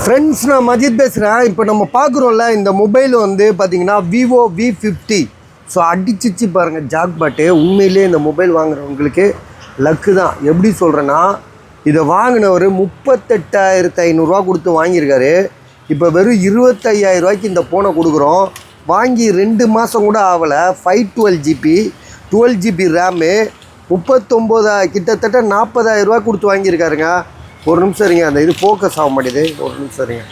Friends, நான் மஜித் பேசுகிறேன். இப்போ நம்ம பார்க்குறோம்ல, இந்த மொபைல் வந்து பார்த்திங்கன்னா விவோ V50. ஸோ அடிச்சிச்சு பாருங்கள் ஜாக் பாட்டு. உண்மையிலே இந்த மொபைல் வாங்குறவங்களுக்கு லக்கு தான். எப்படி சொல்கிறேன்னா, இதை வாங்கினவர் 38,500 கொடுத்து வாங்கியிருக்காரு. இப்போ வெறும் 25,000 ரூபாய்க்கு இந்த ஃபோனை கொடுக்குறோம். வாங்கி 2 மாதம் கூட ஆகலை. 512GB 12GB ரேமு 39 கிட்டத்தட்ட 40,000 ரூபா கொடுத்து வாங்கியிருக்காருங்க. ஒரு நிமிஷம் இருங்க, அந்த இது ஃபோக்கஸ் ஆக மாட்டேது. ஒரு நிமிஷம் இருங்க.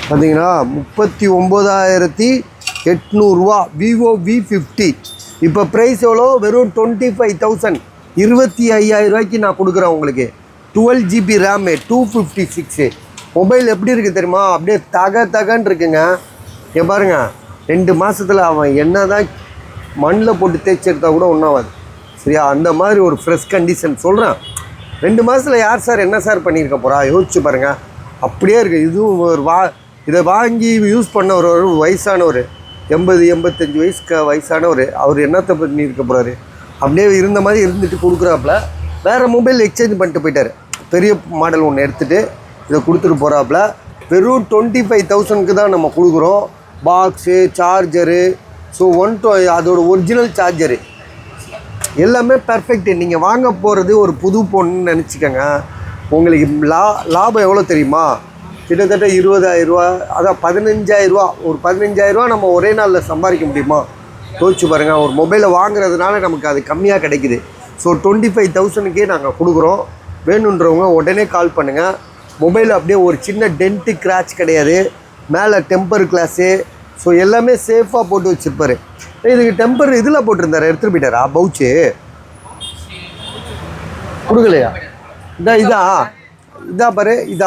பார்த்தீங்கன்னா 39,800 விவோ V50. இப்போ ப்ரைஸ் எவ்வளோ? வெறும் 25,000 25,000 ரூபாய்க்கு நான் கொடுக்குறேன் உங்களுக்கு. 12GB RAM 256. மொபைல் எப்படி இருக்குது தெரியுமா? அப்படியே தகன்னு இருக்குங்க. இங்கே பாருங்கள், 2 மாதத்தில் அவன் என்ன தான் மண்ணில் போட்டு தேய்ச்சி எடுத்தால் கூட ஒன்றாகாது. சரியா? அந்த மாதிரி ஒரு ஃப்ரெஷ் கண்டிஷன் சொல்கிறேன். 2 மாதத்தில் யார் சார் என்ன சார் பண்ணியிருக்க போகிறா? யோசிச்சு பாருங்கள். அப்படியே இருக்குது. இதுவும் ஒரு இதை வாங்கி யூஸ் பண்ண ஒரு வயசானவர், 80-85 வயசுக்கு வயசானவர், அவர் என்னத்தை பண்ணியிருக்க போகிறாரு? அப்படியே இருந்த மாதிரி இருந்துட்டு கொடுக்குறாப்புல. வேறு மொபைல் எக்ஸ்சேஞ்ச் பண்ணிட்டு போயிட்டார். பெரிய மாடல் ஒன்று எடுத்துகிட்டு இதை கொடுத்துட்டு போகிறாப்புல. வெறும் 25,000க்கு தான் நம்ம கொடுக்குறோம். பாக்ஸு, சார்ஜரு, ஸோ அதோட ஒரிஜினல் சார்ஜரு எல்லாமே பர்ஃபெக்ட்டு. நீங்கள் வாங்க போகிறது ஒரு புது ஃபோன்னு நினச்சிக்கோங்க. உங்களுக்கு லாபம் எவ்வளோ தெரியுமா? கிட்டத்தட்ட 20,000 ரூபா, அதான் 15,000 ரூபா. ஒரு 15,000 ரூபா நம்ம ஒரே நாளில் சம்பாதிக்க முடியுமா? யோசிச்சு பாருங்கள். ஒரு மொபைலை வாங்குறதுனால நமக்கு அது கம்மியாக கிடைக்குது. ஸோ 25,000க்கே நாங்கள் கொடுக்குறோம். வேணுன்றவங்க உடனே கால் பண்ணுங்கள். மொபைல் அப்படியே ஒரு சின்ன டென்ட்டு கிராச் கிடையாது. மேலே டெம்பர் கிளாஸு, ஸோ எல்லாமே சேஃபாக போட்டு வச்சுருப்பார். இதுக்கு டெம்பர் இதில் போட்டிருந்தார், எடுத்துகிட்டு போயிட்டாரா? பவுச்சு கொடுக்கலையா? இதா பாரு, இது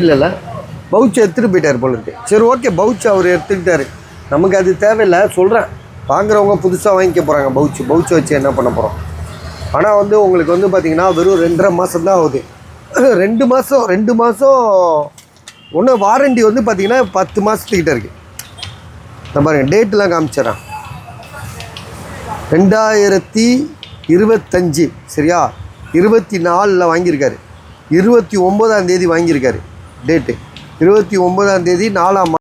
இல்லைல்ல, பவுச்சு எடுத்துகிட்டு போயிட்டார் போல இருக்கு. சரி, ஓகே, பவுச்சு அவர் எடுத்துக்கிட்டாரு. நமக்கு அது தேவையில்லை. சொல்கிறேன், வாங்குறவங்க புதுசாக வாங்கிக்க போகிறாங்க. பவுச்சு வச்சு என்ன பண்ண போகிறோம்? ஆனால் வந்து உங்களுக்கு வந்து பார்த்திங்கன்னா வெறும் 2.5 மாதம் தான் ஆகுது. 2 மாதம் ஒன்று வாரண்டி வந்து பார்த்திங்கன்னா 10 மாதத்துக்கிட்ட இருக்குது. நான் பாருங்கள், டேட்டெலாம் காமிச்சிடறேன். 2025 சரியா? 24 வாங்கியிருக்காரு. 29ஆம் தேதி வாங்கியிருக்காரு. டேட்டு 29ஆம் தேதி 4ஆம்